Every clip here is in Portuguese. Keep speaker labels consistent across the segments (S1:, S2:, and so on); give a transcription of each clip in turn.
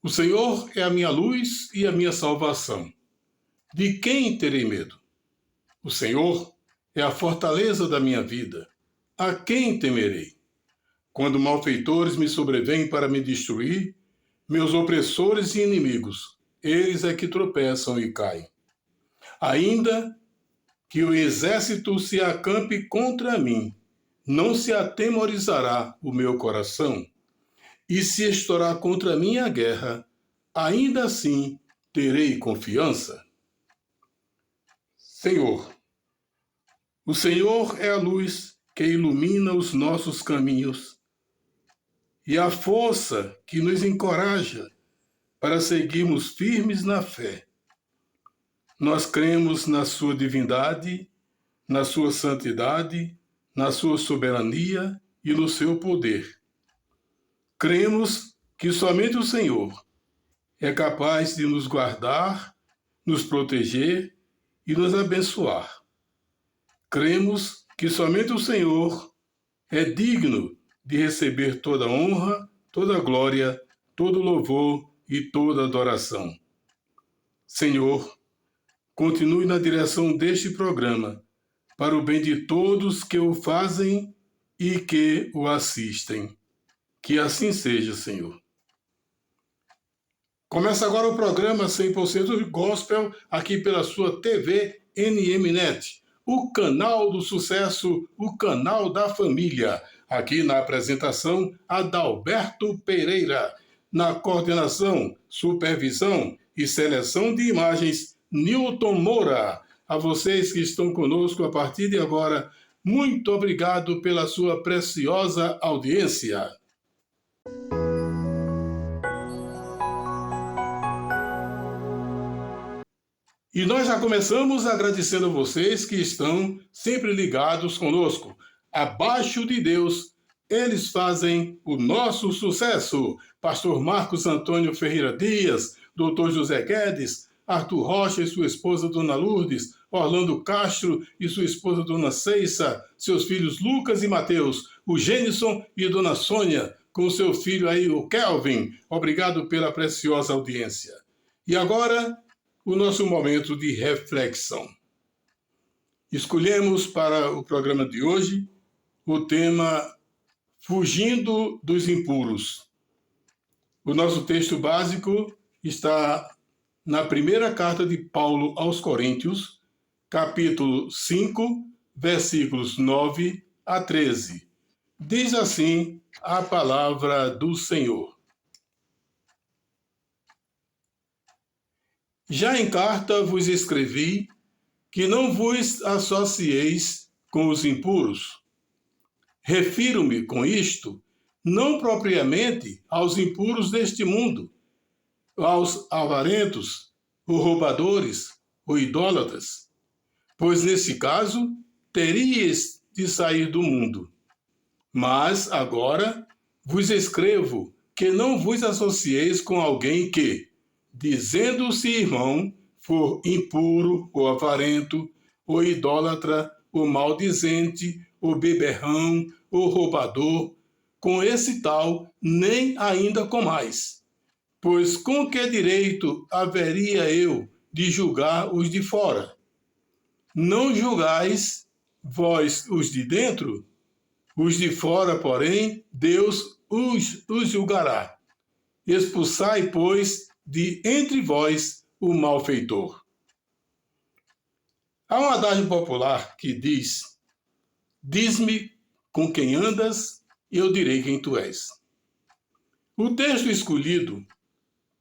S1: O Senhor é a minha luz e a minha salvação. De quem terei medo? O Senhor é a fortaleza da minha vida. A quem temerei? Quando malfeitores me sobrevêm para me destruir, meus opressores e inimigos, eles é que tropeçam e caem. Ainda que o exército se acampe contra mim, não se atemorizará o meu coração. E se estourar contra mim a guerra, ainda assim terei confiança. Senhor, o Senhor é a luz que ilumina os nossos caminhos e a força que nos encoraja para seguirmos firmes na fé. Nós cremos na sua divindade, na sua santidade, na sua soberania e no seu poder. Cremos que somente o Senhor é capaz de nos guardar, nos proteger e nos abençoar. Cremos que somente o Senhor é digno de receber toda honra, toda glória, todo louvor e toda adoração. Senhor, continue na direção deste programa, para o bem de todos que o fazem e que o assistem. Que assim seja, Senhor. Começa agora o programa 100% Gospel, aqui pela sua TV NMnet, o canal do sucesso, o canal da família. Aqui na apresentação, Adalberto Pereira. Na coordenação, supervisão e seleção de imagens, Newton Moura. A vocês que estão conosco a partir de agora, muito obrigado pela sua preciosa audiência. E nós já começamos agradecendo a vocês que estão sempre ligados conosco. Abaixo de Deus, eles fazem o nosso sucesso. Pastor Marcos Antônio Ferreira Dias, Dr. José Guedes, Arthur Rocha e sua esposa Dona Lourdes, Orlando Castro e sua esposa Dona Ceissa, seus filhos Lucas e Mateus, o Gênison e Dona Sônia, com seu filho aí, o Kelvin. Obrigado pela preciosa audiência. E agora, o nosso momento de reflexão. Escolhemos para o programa de hoje o tema Fugindo dos Impuros. O nosso texto básico está na primeira carta de Paulo aos Coríntios, capítulo 5, versículos 9 a 13. Diz assim a palavra do Senhor. Já em carta vos escrevi que não vos associeis com os impuros. Refiro-me com isto não propriamente aos impuros deste mundo, aos avarentos, ou roubadores, ou idólatras, pois nesse caso teríeis de sair do mundo. Mas agora vos escrevo que não vos associeis com alguém que, dizendo-se irmão, for impuro, ou avarento, ou idólatra, ou maldizente, ou beberrão, ou roubador, com esse tal nem ainda comais. Pois com que direito haveria eu de julgar os de fora? Não julgais vós os de dentro? Os de fora, porém, Deus os julgará. Expulsai, pois, de entre vós o malfeitor. Há um adágio popular que diz: diz-me com quem andas e eu direi quem tu és. O texto escolhido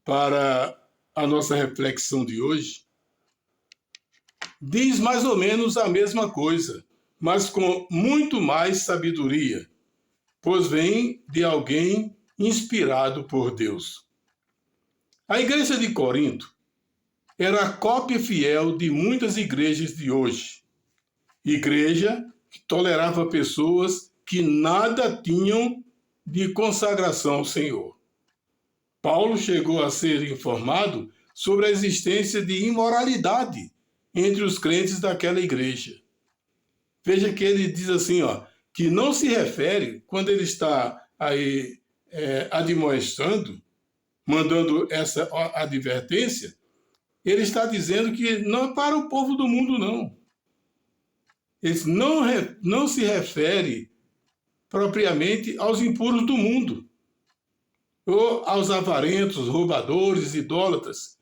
S1: para a nossa reflexão de hoje diz mais ou menos a mesma coisa, mas com muito mais sabedoria, pois vem de alguém inspirado por Deus. A igreja de Corinto era a cópia fiel de muitas igrejas de hoje. Igreja que tolerava pessoas que nada tinham de consagração ao Senhor. Paulo chegou a ser informado sobre a existência de imoralidade entre os crentes daquela igreja. Veja que ele diz assim, que não se refere, quando ele está aí admoestando, mandando essa advertência, ele está dizendo que não é para o povo do mundo, não. Ele não se refere propriamente aos impuros do mundo, ou aos avarentos, roubadores, idólatras,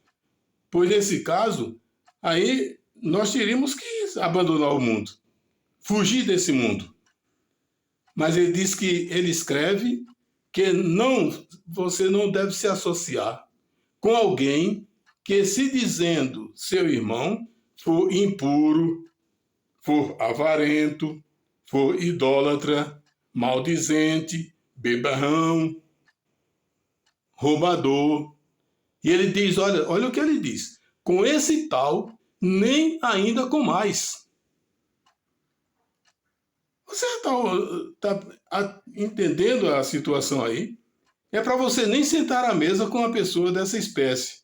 S1: pois nesse caso, aí nós teríamos que abandonar o mundo, fugir desse mundo. Mas ele diz que ele escreve que você não deve se associar com alguém que, se dizendo seu irmão, for impuro, for avarento, for idólatra, maldizente, beberrão, roubador. E ele diz, olha o que ele diz, com esse tal, nem ainda com mais. Você está entendendo a situação aí? É para você nem sentar à mesa com uma pessoa dessa espécie.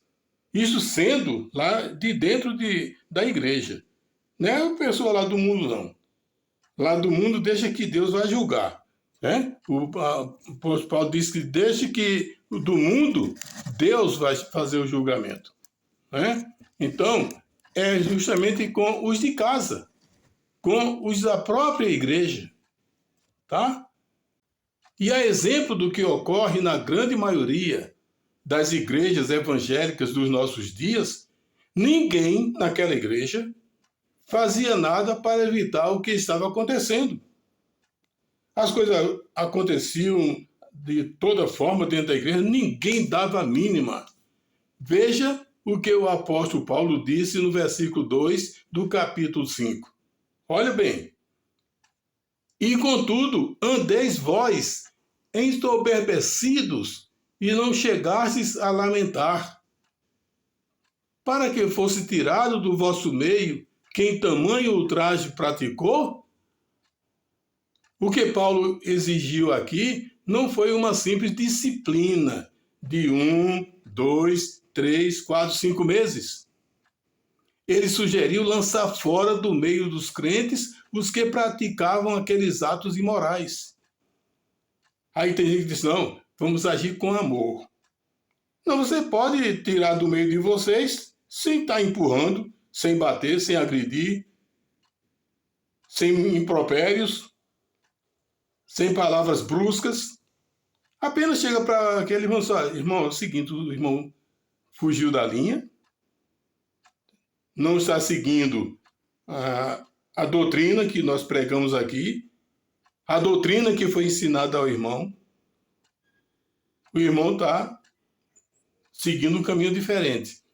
S1: Isso sendo lá de dentro da igreja. Não é a pessoa lá do mundo, não. Lá do mundo deixa que Deus vai julgar. Né? O apóstolo Paulo diz que deixa que do mundo Deus vai fazer o julgamento. Né? Então, é justamente com os de casa, com os da própria igreja. Tá? E a exemplo do que ocorre na grande maioria das igrejas evangélicas dos nossos dias, ninguém naquela igreja fazia nada para evitar o que estava acontecendo. As coisas aconteciam de toda forma dentro da igreja, ninguém dava a mínima. Veja o que o apóstolo Paulo disse no versículo 2 do capítulo 5. Olha bem. E contudo, andeis vós ensoberbecidos e não chegastes a lamentar, para que fosse tirado do vosso meio quem tamanho ultraje praticou? O que Paulo exigiu aqui não foi uma simples disciplina de 1, 2, 3, 4, 5 meses. Ele sugeriu lançar fora do meio dos crentes os que praticavam aqueles atos imorais. Aí tem gente que diz, não, vamos agir com amor. Não, você pode tirar do meio de vocês sem estar empurrando, sem bater, sem agredir, sem impropérios, sem palavras bruscas. Apenas chega para aquele irmão e fala, irmão, é o seguinte, o irmão fugiu da linha, não está seguindo a doutrina que nós pregamos aqui, a doutrina que foi ensinada ao irmão. O irmão está seguindo um caminho diferente.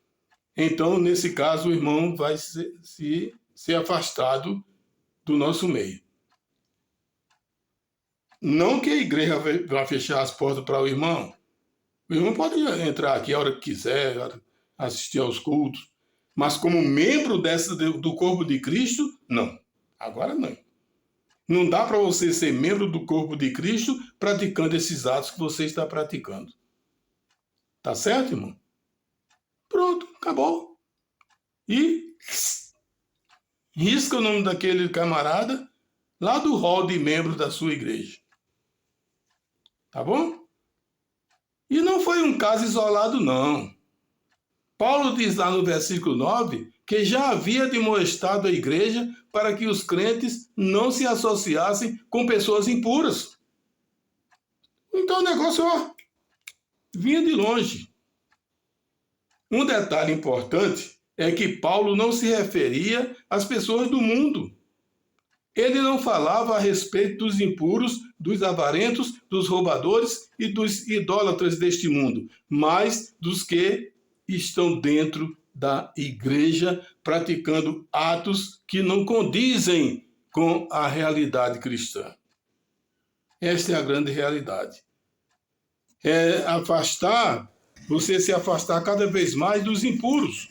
S1: Então, nesse caso, o irmão vai ser afastado do nosso meio. Não que a igreja vai fechar as portas para o irmão. O irmão pode entrar aqui a hora que quiser, assistir aos cultos, mas como membro do corpo de Cristo, não. Agora não. Não dá para você ser membro do corpo de Cristo praticando esses atos que você está praticando. Tá certo, irmão? Pronto, acabou. E risca o nome daquele camarada lá do hall de membro da sua igreja. Tá bom? E não foi um caso isolado, não. Paulo diz lá no versículo 9 que já havia demonstrado a igreja para que os crentes não se associassem com pessoas impuras. Então o negócio, vinha de longe. Um detalhe importante é que Paulo não se referia às pessoas do mundo. Ele não falava a respeito dos impuros, dos avarentos, dos roubadores e dos idólatras deste mundo, mas dos que estão dentro da igreja praticando atos que não condizem com a realidade cristã. Esta é a grande realidade. É você se afastar cada vez mais dos impuros.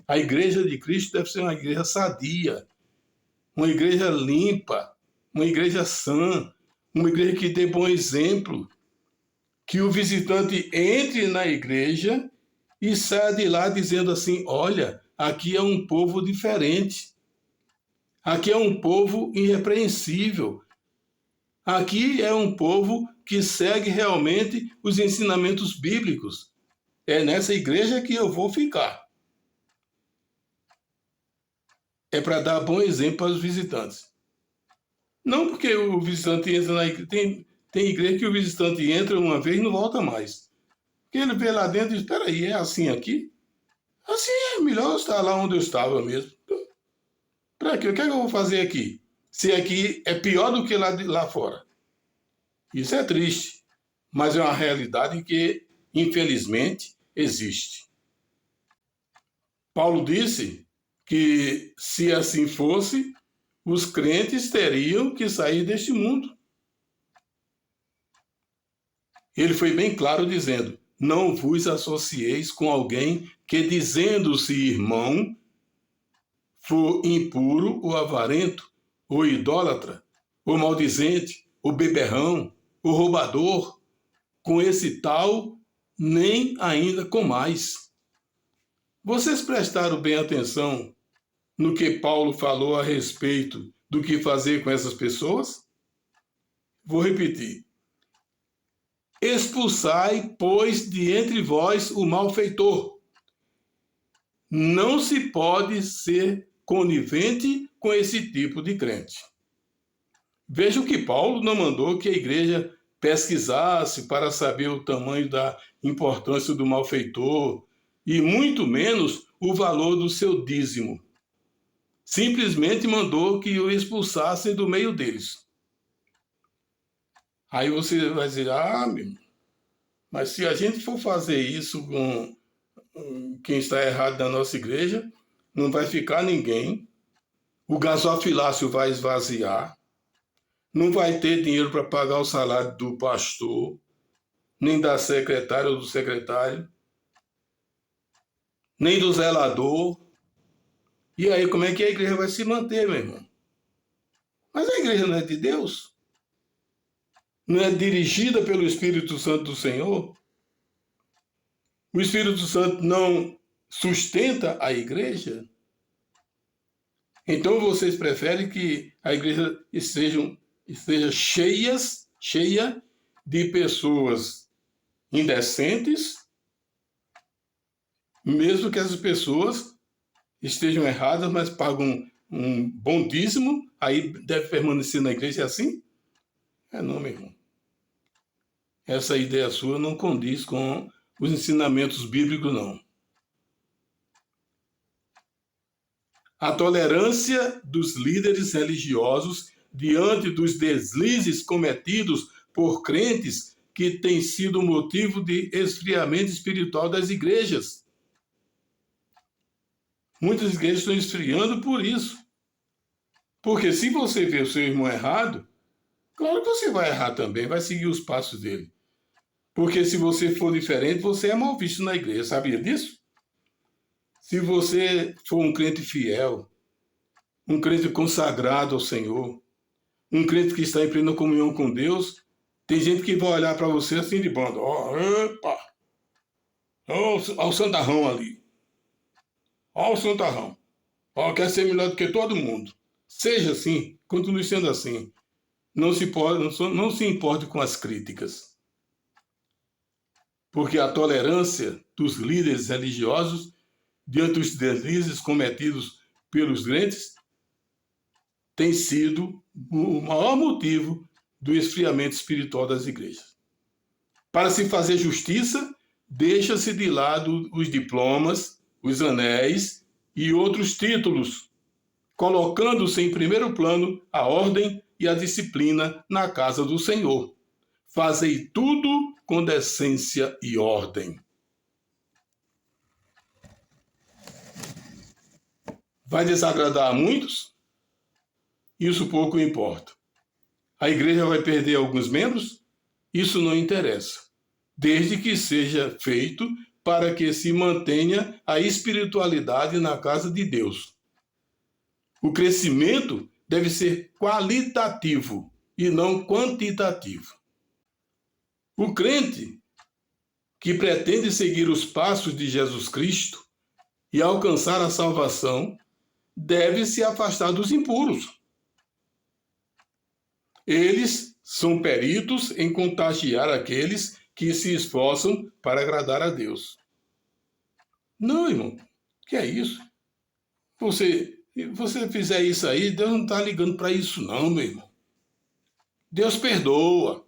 S1: A igreja de Cristo deve ser uma igreja sadia, uma igreja limpa, uma igreja sã, uma igreja que dê bom exemplo, que o visitante entre na igreja e saia de lá dizendo assim, olha, aqui é um povo diferente, aqui é um povo irrepreensível, aqui é um povo que segue realmente os ensinamentos bíblicos, é nessa igreja que eu vou ficar. É para dar bom exemplo para os visitantes. Não porque o visitante entra na igreja. Tem igreja que o visitante entra uma vez e não volta mais. Porque ele vê lá dentro e diz, espera aí, é assim aqui? Assim é melhor eu estar lá onde eu estava mesmo. Para quê? O que é que eu vou fazer aqui? Se aqui é pior do que lá fora. Isso é triste, mas é uma realidade que, infelizmente, existe. Paulo disse que, se assim fosse, os crentes teriam que sair deste mundo. Ele foi bem claro dizendo, não vos associeis com alguém que, dizendo-se irmão, for impuro ou avarento, ou idólatra, ou maldizente, ou beberrão, ou roubador, com esse tal, nem ainda com mais. Vocês prestaram bem atenção no que Paulo falou a respeito do que fazer com essas pessoas? Vou repetir. Expulsai, pois, de entre vós o malfeitor. Não se pode ser conivente com esse tipo de crente. Veja que Paulo não mandou que a igreja pesquisasse para saber o tamanho da importância do malfeitor e muito menos o valor do seu dízimo. Simplesmente mandou que o expulsassem do meio deles. Aí você vai dizer, mas se a gente for fazer isso com quem está errado na nossa igreja, não vai ficar ninguém, o gasofilácio vai esvaziar, não vai ter dinheiro para pagar o salário do pastor, nem da secretária ou do secretário, nem do zelador. E aí, como é que a igreja vai se manter, meu irmão? Mas a igreja não é de Deus? Não é dirigida pelo Espírito Santo do Senhor? O Espírito Santo não sustenta a igreja? Então vocês preferem que a igreja esteja cheia de pessoas indecentes, mesmo que essas pessoas estejam erradas, mas pagam um bom dízimo, aí deve permanecer na igreja assim? Não, meu irmão. Essa ideia sua não condiz com os ensinamentos bíblicos, não. A tolerância dos líderes religiosos diante dos deslizes cometidos por crentes que tem sido motivo de esfriamento espiritual das igrejas. Muitas igrejas estão esfriando por isso. Porque se você vê o seu irmão errado, claro que você vai errar também, vai seguir os passos dele. Porque se você for diferente, você é mal visto na igreja. Sabia disso? Se você for um crente fiel, um crente consagrado ao Senhor, um crente que está em plena comunhão com Deus, tem gente que vai olhar para você assim de banda. Epa! Ó o santarrão ali. Ó o santarrão. Ó, quer ser melhor do que todo mundo. Seja assim, continue sendo assim. Não se importe com as críticas. Porque a tolerância dos líderes religiosos diante dos deslizes cometidos pelos crentes tem sido o maior motivo do esfriamento espiritual das igrejas. Para se fazer justiça, deixa-se de lado os diplomas, os anéis e outros títulos, colocando-se em primeiro plano a ordem e a disciplina na casa do Senhor. Fazei tudo com decência e ordem. Vai desagradar a muitos? Isso pouco importa. A igreja vai perder alguns membros? Isso não interessa, desde que seja feito para que se mantenha a espiritualidade na casa de Deus. O crescimento deve ser qualitativo e não quantitativo. O crente que pretende seguir os passos de Jesus Cristo e alcançar a salvação deve se afastar dos impuros. Eles são peritos em contagiar aqueles que se esforçam para agradar a Deus. Não, irmão, que é isso? Você fizer isso aí, Deus não está ligando para isso não, meu irmão. Deus perdoa.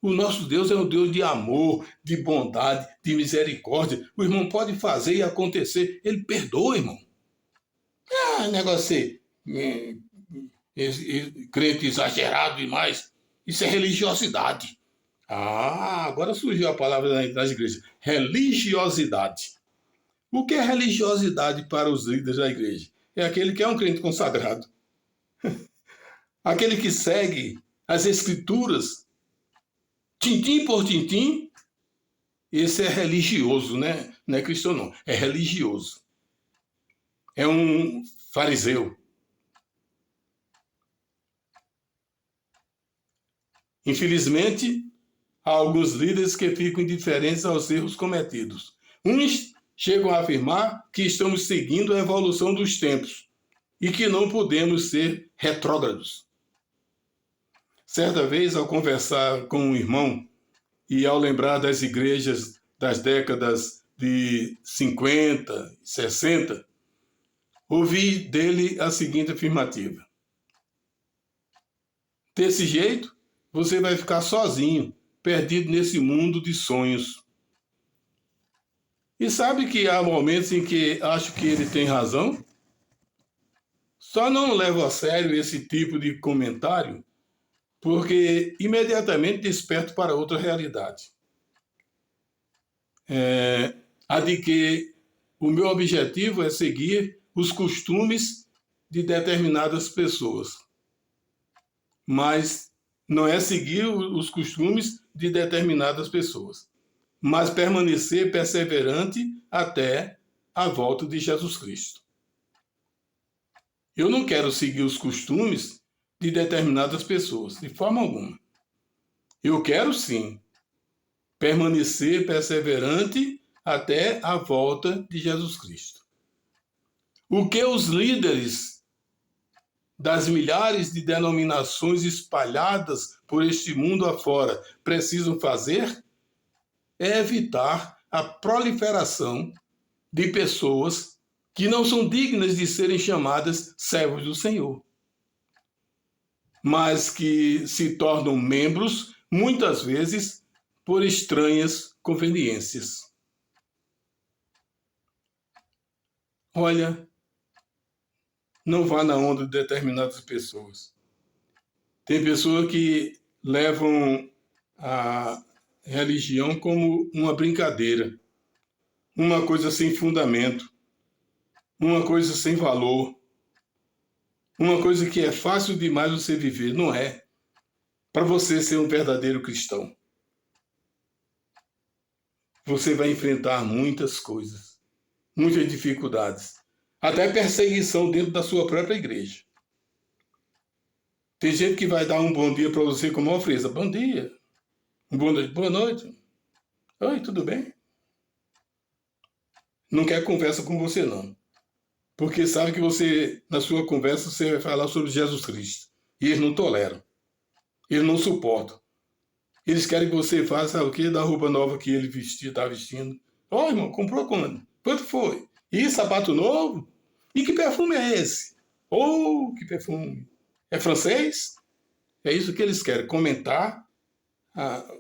S1: O nosso Deus é um Deus de amor, de bondade, de misericórdia. O irmão pode fazer e acontecer. Ele perdoa, irmão. Negócio crente exagerado demais. Isso é religiosidade. Agora surgiu a palavra das igrejas. Religiosidade. O que é religiosidade para os líderes da igreja? É aquele que é um crente consagrado. Aquele que segue as escrituras, tintim por tintim. Esse é religioso, né? Não é cristão, não. É religioso. É um fariseu. Infelizmente, há alguns líderes que ficam indiferentes aos erros cometidos. Uns chegam a afirmar que estamos seguindo a evolução dos tempos e que não podemos ser retrógrados. Certa vez, ao conversar com um irmão e ao lembrar das igrejas das décadas de 50, 60, ouvi dele a seguinte afirmativa: desse jeito, você vai ficar sozinho, perdido nesse mundo de sonhos. E sabe que há momentos em que acho que ele tem razão? Só não levo a sério esse tipo de comentário porque imediatamente desperto para outra realidade. A de que o meu objetivo é seguir os costumes de determinadas pessoas. Mas não é seguir os costumes de determinadas pessoas, mas permanecer perseverante até a volta de Jesus Cristo. Eu não quero seguir os costumes de determinadas pessoas, de forma alguma. Eu quero, sim, permanecer perseverante até a volta de Jesus Cristo. O que os líderes das milhares de denominações espalhadas por este mundo afora precisam fazer é evitar a proliferação de pessoas que não são dignas de serem chamadas servos do Senhor, mas que se tornam membros, muitas vezes, por estranhas conveniências. Olha, não vá na onda de determinadas pessoas. Tem pessoas que levam a religião como uma brincadeira, uma coisa sem fundamento, uma coisa sem valor, uma coisa que é fácil demais você viver. Não é. Para você ser um verdadeiro cristão, você vai enfrentar muitas coisas, muitas dificuldades, até perseguição dentro da sua própria igreja. Tem gente que vai dar um bom dia para você com uma ofensa. Bom dia. Boa noite. Oi, tudo bem? Não quer conversa com você, não. Porque sabe que você, na sua conversa, você vai falar sobre Jesus Cristo. E eles não toleram. Eles não suportam. Eles querem que você faça o quê? Da roupa nova que ele está vestindo. Ó, irmão, comprou quando? Quanto foi? E sapato novo? E que perfume é esse? Oh, que perfume! É francês? É isso que eles querem, comentar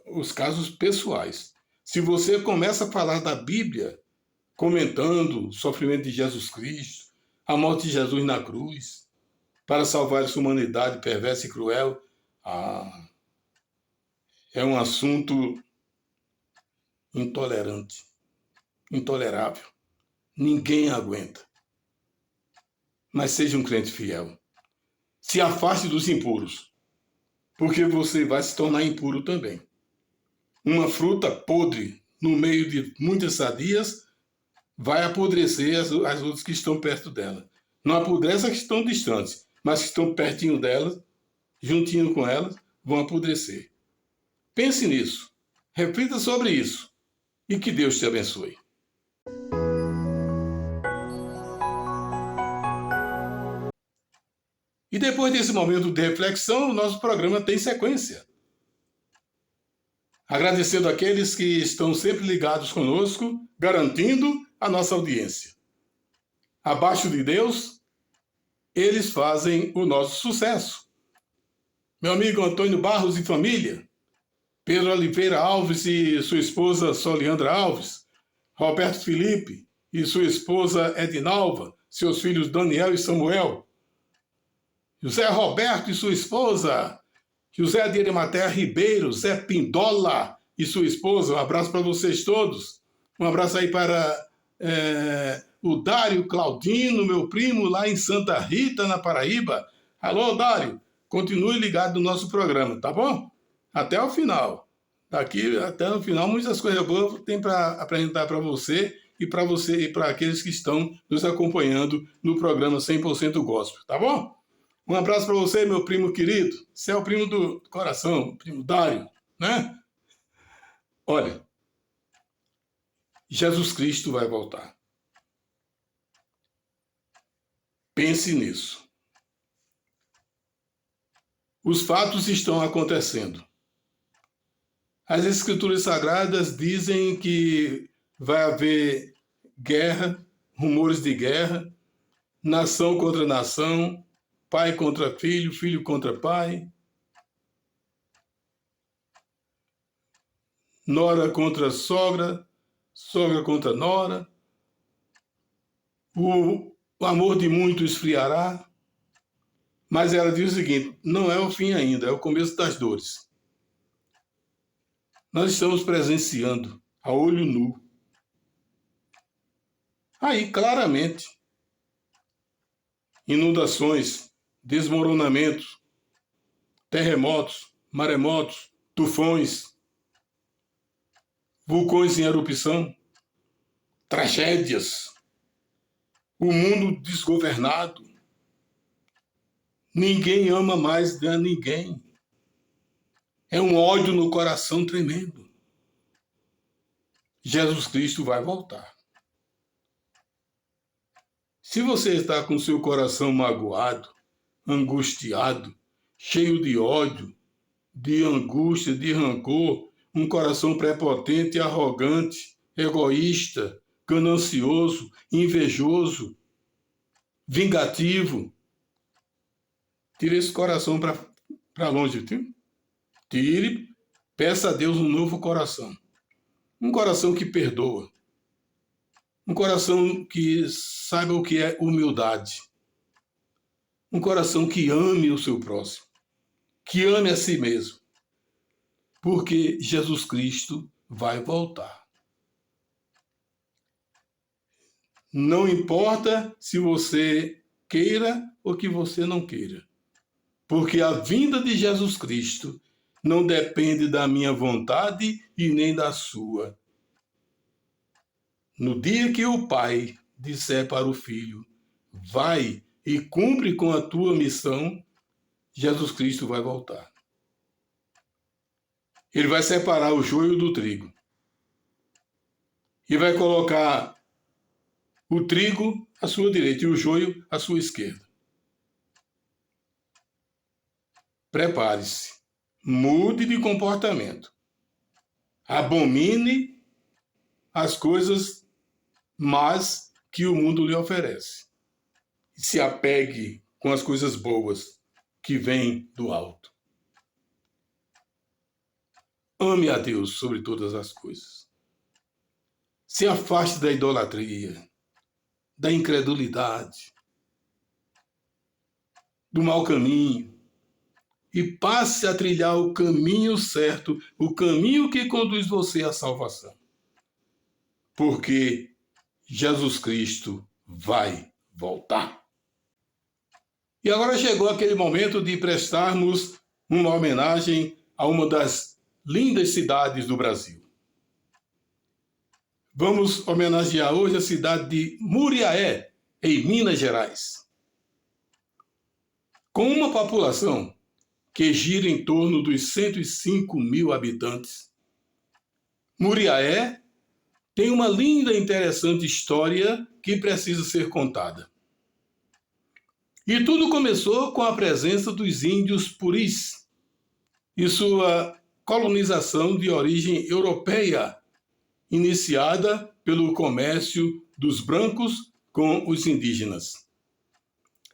S1: os casos pessoais. Se você começa a falar da Bíblia, comentando o sofrimento de Jesus Cristo, a morte de Jesus na cruz, para salvar essa humanidade perversa e cruel, é um assunto intolerante, intolerável. Ninguém aguenta. Mas seja um crente fiel. Se afaste dos impuros, porque você vai se tornar impuro também. Uma fruta podre no meio de muitas sadias vai apodrecer as outras que estão perto dela. Não apodrece as que estão distantes, mas que estão pertinho delas, juntinho com elas, vão apodrecer. Pense nisso, reflita sobre isso e que Deus te abençoe. E depois desse momento de reflexão, o nosso programa tem sequência. Agradecendo aqueles que estão sempre ligados conosco, garantindo a nossa audiência. Abaixo de Deus, eles fazem o nosso sucesso. Meu amigo Antônio Barros e família, Pedro Oliveira Alves e sua esposa Soliandra Alves, Roberto Felipe e sua esposa Edinalva, seus filhos Daniel e Samuel, José Roberto e sua esposa, José de Arimatea Ribeiro, Zé Pindola e sua esposa, um abraço para vocês todos. Um abraço aí para o Dário Claudino, meu primo, lá em Santa Rita, na Paraíba. Alô, Dário, continue ligado no nosso programa, tá bom? Até o final. Daqui até o final, muitas coisas boas tem para apresentar para você e para aqueles que estão nos acompanhando no programa 100% Gospel, tá bom? Um abraço para você, meu primo querido. Você é o primo do coração, primo Dário, né? Olha, Jesus Cristo vai voltar. Pense nisso. Os fatos estão acontecendo. As Escrituras Sagradas dizem que vai haver guerra, rumores de guerra, nação contra nação, pai contra filho, filho contra pai, nora contra sogra, sogra contra nora. O amor de muitos esfriará. Mas ela diz o seguinte: não é o fim ainda, é o começo das dores. Nós estamos presenciando a olho nu. Aí, claramente, inundações, desmoronamentos, terremotos, maremotos, tufões, vulcões em erupção, tragédias, o mundo desgovernado. Ninguém ama mais a ninguém. É um ódio no coração tremendo. Jesus Cristo vai voltar. Se você está com seu coração magoado, angustiado, cheio de ódio, de angústia, de rancor, um coração prepotente, arrogante, egoísta, ganancioso, invejoso, vingativo, tire esse coração para longe, viu? Tire, peça a Deus um novo coração. Um coração que perdoa. Um coração que saiba o que é humildade. Um coração que ame o seu próximo. Que ame a si mesmo. Porque Jesus Cristo vai voltar. Não importa se você queira ou que você não queira. Porque a vinda de Jesus Cristo não depende da minha vontade e nem da sua. No dia que o Pai disser para o Filho, vai e cumpre com a tua missão, Jesus Cristo vai voltar. Ele vai separar o joio do trigo. E vai colocar o trigo à sua direita e o joio à sua esquerda. Prepare-se. Mude de comportamento. Abomine as coisas más que o mundo lhe oferece. Se apegue com as coisas boas que vêm do alto. Ame a Deus sobre todas as coisas. Se afaste da idolatria, da incredulidade, do mau caminho e passe a trilhar o caminho certo, o caminho que conduz você à salvação. Porque Jesus Cristo vai voltar. E agora chegou aquele momento de prestarmos uma homenagem a uma das lindas cidades do Brasil. Vamos homenagear hoje a cidade de Muriaé, em Minas Gerais. Com uma população que gira em torno dos 105 mil habitantes, Muriaé tem uma linda e interessante história que precisa ser contada. E tudo começou com a presença dos índios puris e sua colonização de origem europeia, iniciada pelo comércio dos brancos com os indígenas.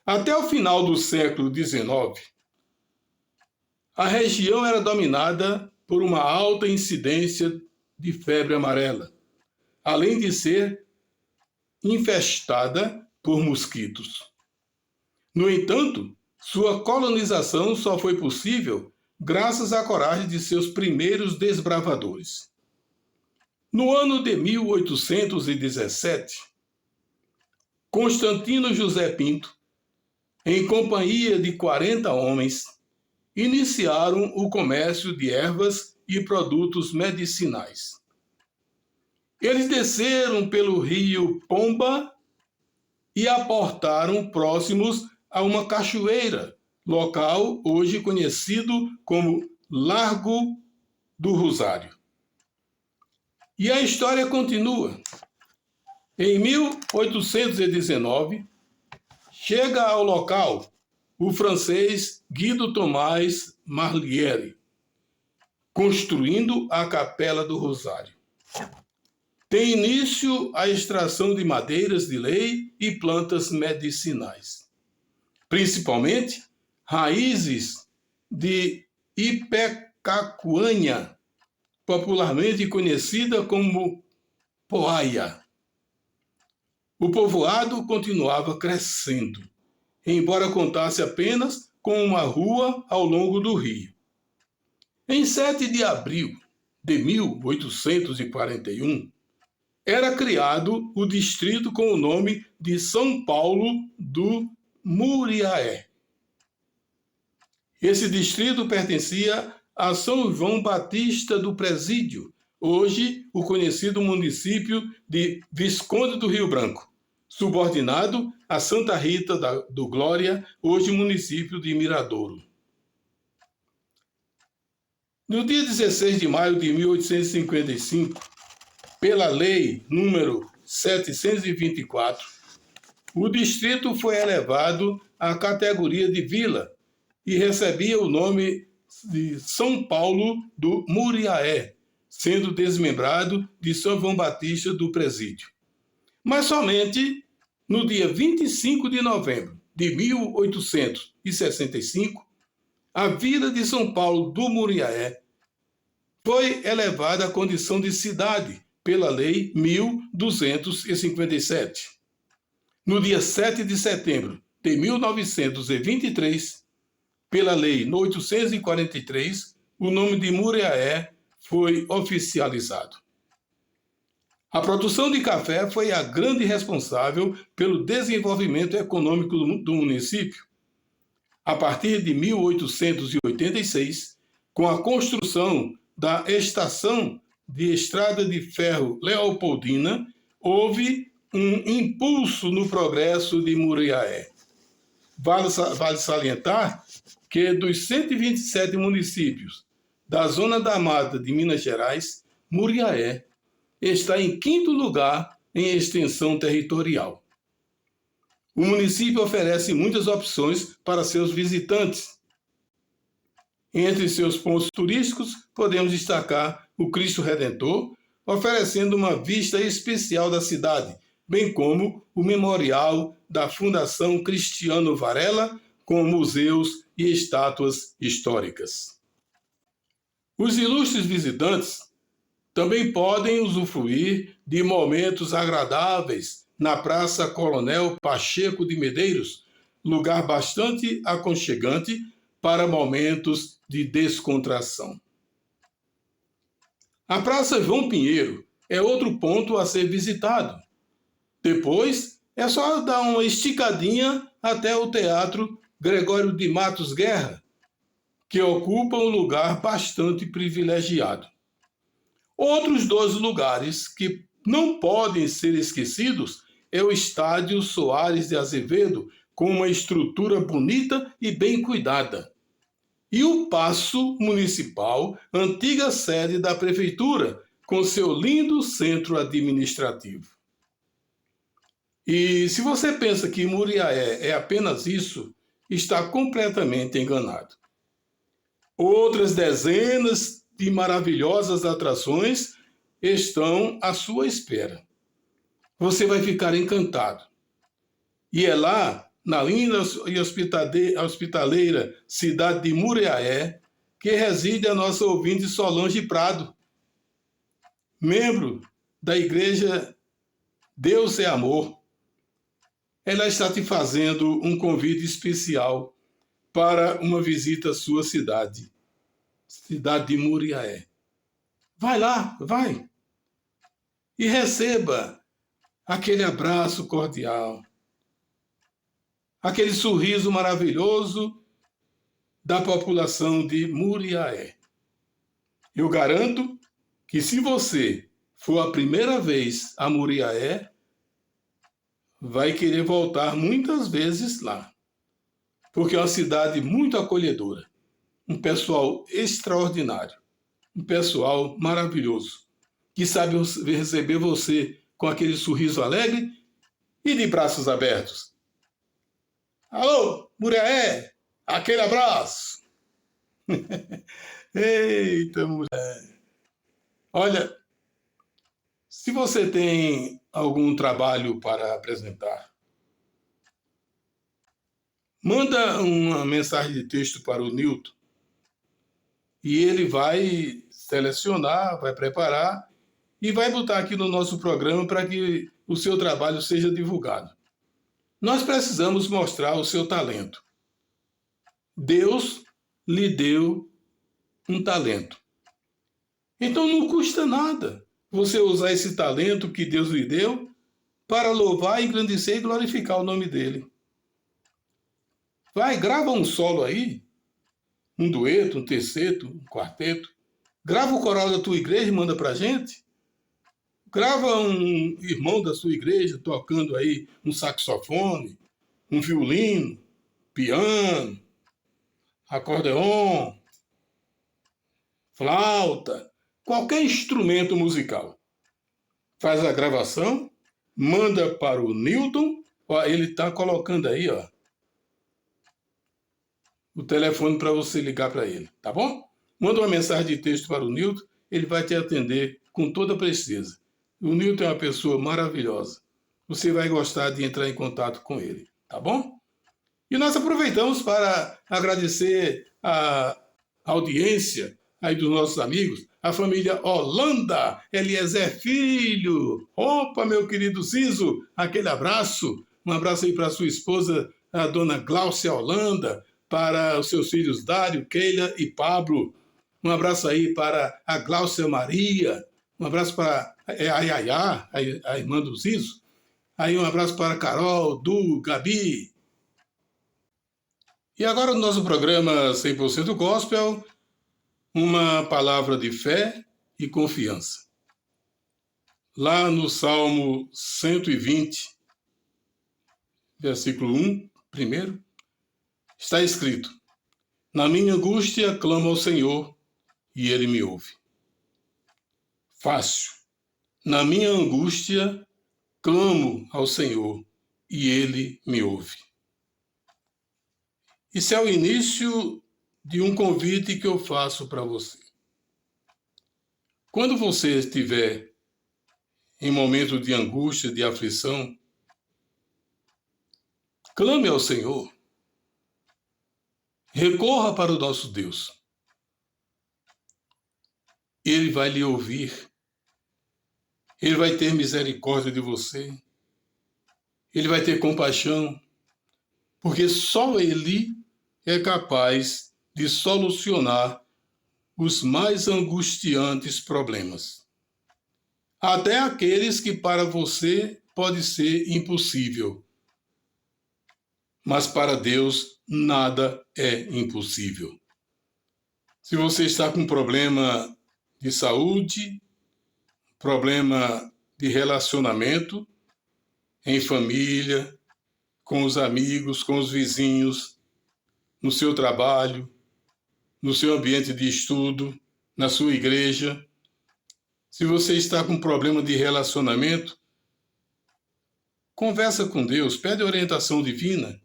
S1: Até o final do século XIX, a região era dominada por uma alta incidência de febre amarela, além de ser infestada por mosquitos. No entanto, sua colonização só foi possível graças à coragem de seus primeiros desbravadores. No ano de 1817, Constantino José Pinto, em companhia de 40 homens, iniciaram o comércio de ervas e produtos medicinais. Eles desceram pelo rio Pomba e aportaram próximos a uma cachoeira, local hoje conhecido como Largo do Rosário. E a história continua. Em 1819, chega ao local o francês Guido Tomás Marliere, construindo a Capela do Rosário. Tem início a extração de madeiras de lei e plantas medicinais, principalmente raízes de Ipecacuanha, popularmente conhecida como poaia. O povoado continuava crescendo, embora contasse apenas com uma rua ao longo do rio. Em 7 de abril de 1841, era criado o distrito com o nome de São Paulo do Muriaé. Esse distrito pertencia a São João Batista do Presídio, hoje o conhecido município de Visconde do Rio Branco, subordinado a Santa Rita do Glória, hoje município de Miradouro. No dia 16 de maio de 1855, pela Lei número 724, o distrito foi elevado à categoria de vila e recebia o nome de São Paulo do Muriaé, sendo desmembrado de São João Batista do Presídio. Mas somente no dia 25 de novembro de 1865, a vila de São Paulo do Muriaé foi elevada à condição de cidade pela Lei 1257. No dia 7 de setembro de 1923, pela Lei 843, o nome de Muriaé foi oficializado. A produção de café foi a grande responsável pelo desenvolvimento econômico do município. A partir de 1886, com a construção da estação de estrada de ferro Leopoldina, houve um impulso no progresso de Muriaé. Vale salientar que dos 127 municípios da Zona da Mata de Minas Gerais, Muriaé está em 5º lugar em extensão territorial. O município oferece muitas opções para seus visitantes. Entre seus pontos turísticos, podemos destacar o Cristo Redentor, oferecendo uma vista especial da cidade, bem como o Memorial da Fundação Cristiano Varela, com museus e estátuas históricas. Os ilustres visitantes também podem usufruir de momentos agradáveis na Praça Coronel Pacheco de Medeiros, lugar bastante aconchegante para momentos de descontração. A Praça João Pinheiro é outro ponto a ser visitado. Depois, é só dar uma esticadinha até o Teatro Gregório de Matos Guerra, que ocupa um lugar bastante privilegiado. Outros 2 lugares que não podem ser esquecidos é o Estádio Soares de Azevedo, com uma estrutura bonita e bem cuidada, e o Paço Municipal, antiga sede da Prefeitura, com seu lindo centro administrativo. E se você pensa que Muriaé é apenas isso, está completamente enganado. Outras dezenas de maravilhosas atrações estão à sua espera. você vai ficar encantado. E é lá, na linda e hospitaleira cidade de Muriaé, que reside a nossa ouvinte Solange Prado, membro da Igreja Deus é Amor. Ela está te fazendo um convite especial para uma visita à sua cidade de Muriaé. Vai lá, vai, e receba aquele abraço cordial, aquele sorriso maravilhoso da população de Muriaé. Eu garanto que se você for a primeira vez a Muriaé, vai querer voltar muitas vezes lá, porque é uma cidade muito acolhedora, um pessoal extraordinário, um pessoal maravilhoso, que sabe receber você com aquele sorriso alegre e de braços abertos. Alô, Muriaé, aquele abraço! Eita, mulher! Olha, se você tem algum trabalho para apresentar, manda uma mensagem de texto para o Newton e ele vai selecionar, vai preparar e vai botar aqui no nosso programa para que o seu trabalho seja divulgado. Nós precisamos mostrar o seu talento. Deus lhe deu um talento. Então não custa nada você usar esse talento que Deus lhe deu para louvar, engrandecer e glorificar o nome dele. Vai, grava um solo aí, um dueto, um terceto, um quarteto. Grava o coral da tua igreja e manda pra gente. Grava um irmão da sua igreja tocando aí um saxofone, um violino, piano, acordeon, flauta, qualquer instrumento musical. Faz a gravação, manda para o Newton, ó, ele está colocando aí, ó, o telefone para você ligar para ele, tá bom? Manda uma mensagem de texto para o Newton, ele vai te atender com toda presteza. O Newton é uma pessoa maravilhosa. Você vai gostar de entrar em contato com ele, tá bom? E nós aproveitamos para agradecer a audiência aí dos nossos amigos, a família Holanda, Eliezer Filho. Opa, meu querido Ciso, aquele abraço. Um abraço aí para sua esposa, a dona Gláucia Holanda, para os seus filhos Dário, Keila e Pablo. Um abraço aí para a Gláucia Maria. Um abraço para a Yaya, a irmã do Ciso. Aí um abraço para Carol, Du, Gabi. E agora no nosso programa 100% Gospel, uma palavra de fé e confiança. Lá no Salmo 120, versículo 1, primeiro, está escrito: na minha angústia clamo ao Senhor e Ele me ouve. Fácil. Na minha angústia clamo ao Senhor e Ele me ouve. Isso é o início de um convite que eu faço para você. Quando você estiver em momento de angústia, de aflição, clame ao Senhor. Recorra para o nosso Deus. Ele vai lhe ouvir. Ele vai ter misericórdia de você. Ele vai ter compaixão, porque só Ele é capaz de solucionar os mais angustiantes problemas. Até aqueles que para você pode ser impossível. Mas para Deus nada é impossível. Se você está com problema de saúde, problema de relacionamento, em família, com os amigos, com os vizinhos, no seu trabalho, no seu ambiente de estudo, na sua igreja. Se você está com problema de relacionamento, conversa com Deus, pede orientação divina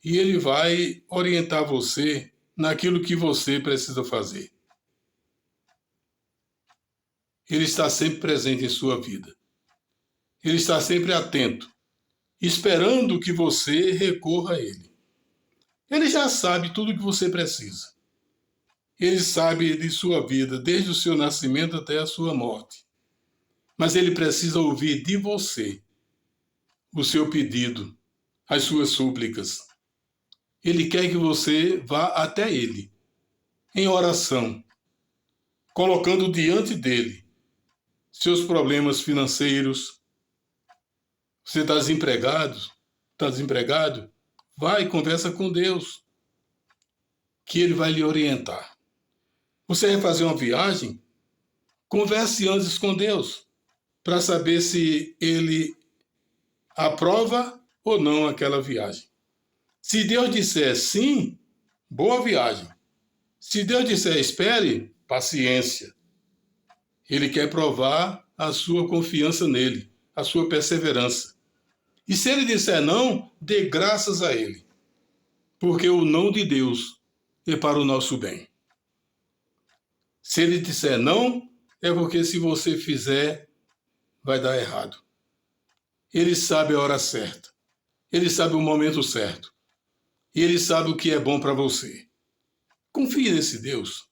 S1: e Ele vai orientar você naquilo que você precisa fazer. Ele está sempre presente em sua vida. Ele está sempre atento, esperando que você recorra a Ele. Ele já sabe tudo o que você precisa. Ele sabe de sua vida, desde o seu nascimento até a sua morte. Mas Ele precisa ouvir de você o seu pedido, as suas súplicas. Ele quer que você vá até Ele, em oração, colocando diante dEle seus problemas financeiros. Você está desempregado? Está desempregado? Vai, conversa com Deus, que Ele vai lhe orientar. Você vai fazer uma viagem? Converse antes com Deus, para saber se Ele aprova ou não aquela viagem. Se Deus disser sim, boa viagem. Se Deus disser espere, paciência. Ele quer provar a sua confiança nele, a sua perseverança. E se ele disser não, dê graças a ele, porque o não de Deus é para o nosso bem. Se ele disser não, é porque se você fizer, vai dar errado. Ele sabe a hora certa. Ele sabe o momento certo. E ele sabe o que é bom para você. Confie nesse Deus.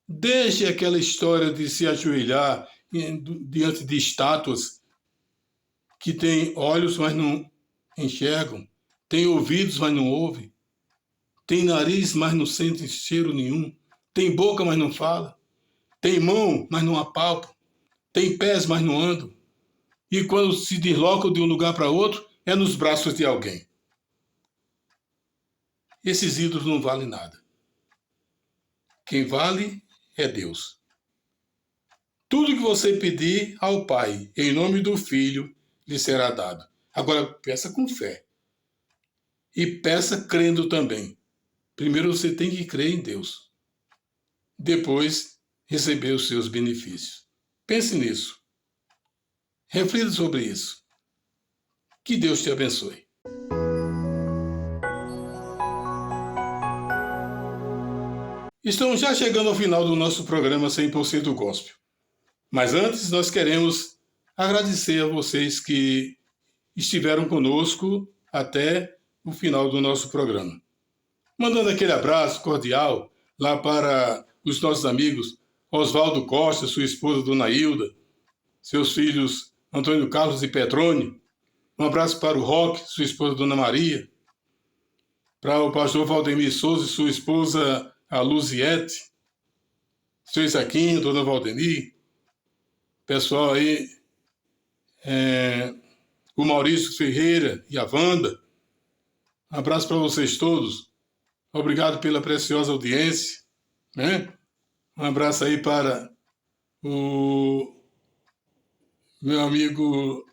S1: Deixe aquela história de se ajoelhar diante de estátuas que têm olhos, mas não enxergam, têm ouvidos, mas não ouvem, têm nariz, mas não sentem cheiro nenhum, têm boca, mas não fala, têm mão, mas não apalpam, têm pés, mas não andam. E quando se deslocam de um lugar para outro, é nos braços de alguém. Esses ídolos não valem nada. Quem vale é Deus. Tudo que você pedir ao Pai, em nome do Filho, lhe será dado. Agora, peça com fé. E peça crendo também. Primeiro você tem que crer em Deus. Depois, receber os seus benefícios. Pense nisso. Reflita sobre isso. Que Deus te abençoe. Estamos já chegando ao final do nosso programa 100% Gospel. Mas antes, nós queremos agradecer a vocês que estiveram conosco até o final do nosso programa. Mandando aquele abraço cordial lá para os nossos amigos Oswaldo Costa, sua esposa Dona Hilda, seus filhos Antônio Carlos e Petrônio. Um abraço para o Roque, sua esposa Dona Maria. Para o pastor Valdemir Souza e sua esposa a Luziete. Seu Isaquinho, Dona Valdemir. Pessoal aí, o Maurício Ferreira e a Wanda. Um abraço para vocês todos. Obrigado pela preciosa audiência. Né? Um abraço aí para o meu amigo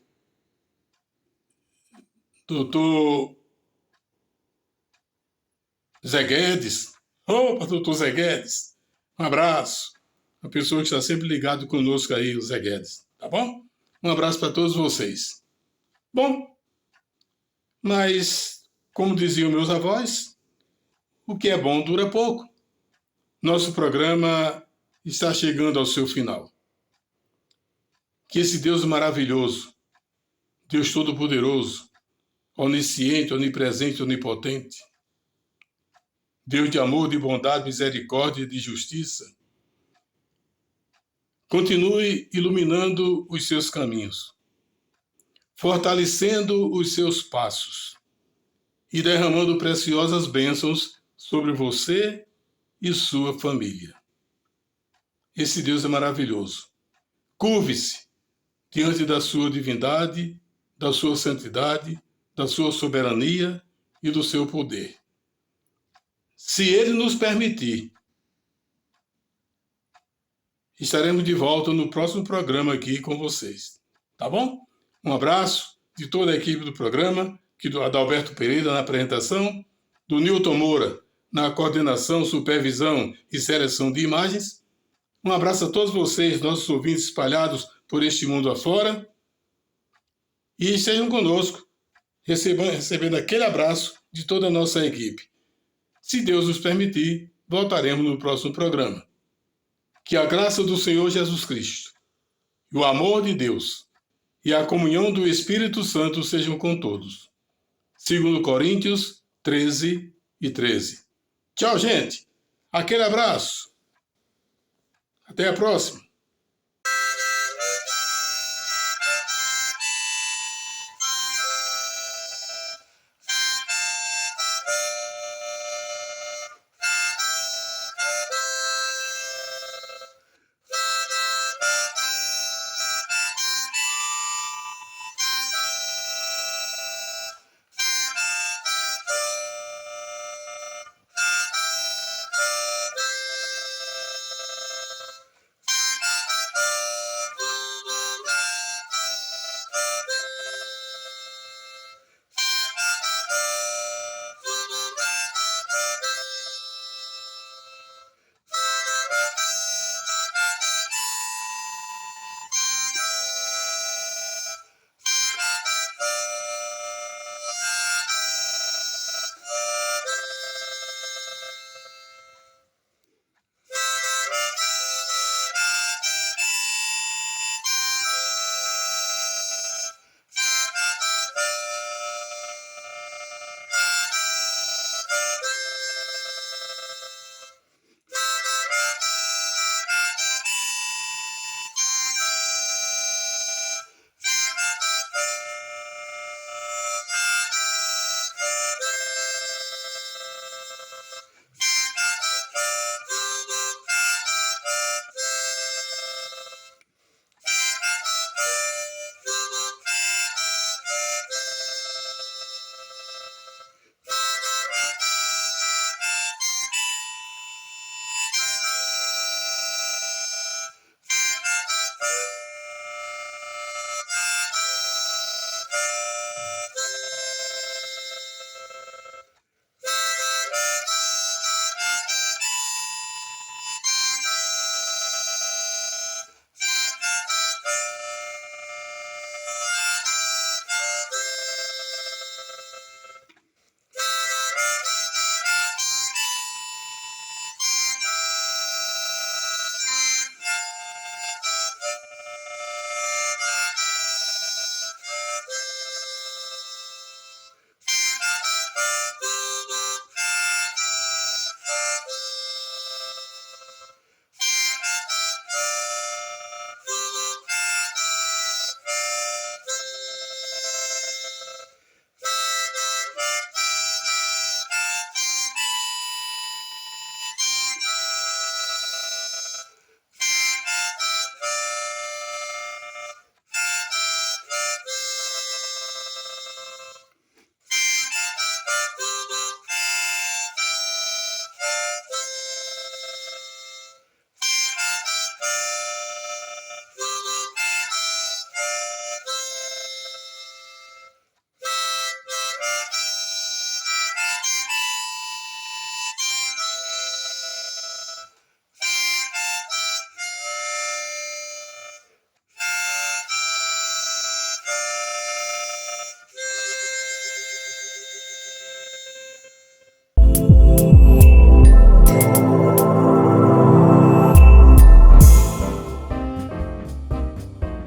S1: doutor Zé Guedes. Opa, doutor Zé Guedes. Um abraço. Uma pessoa que está sempre ligado conosco aí, o Zé Guedes. Tá bom? Um abraço para todos vocês. Bom, mas, como diziam meus avós, o que é bom dura pouco. Nosso programa está chegando ao seu final. Que esse Deus maravilhoso, Deus Todo-Poderoso, onisciente, onipresente, onipotente, Deus de amor, de bondade, misericórdia e de justiça, continue iluminando os seus caminhos, fortalecendo os seus passos e derramando preciosas bênçãos sobre você e sua família. Esse Deus é maravilhoso. Curve-se diante da sua divindade, da sua santidade, da sua soberania e do seu poder. Se Ele nos permitir, estaremos de volta no próximo programa aqui com vocês. Tá bom? Um abraço de toda a equipe do programa, do Adalberto Pereira na apresentação, do Nilton Moura na coordenação, supervisão e seleção de imagens. Um abraço a todos vocês, nossos ouvintes espalhados por este mundo afora. E estejam conosco, recebendo aquele abraço de toda a nossa equipe. Se Deus nos permitir, voltaremos no próximo programa. Que a graça do Senhor Jesus Cristo e o amor de Deus e a comunhão do Espírito Santo sejam com todos. 2 Coríntios 13:13. Tchau, gente. Aquele abraço. Até a próxima.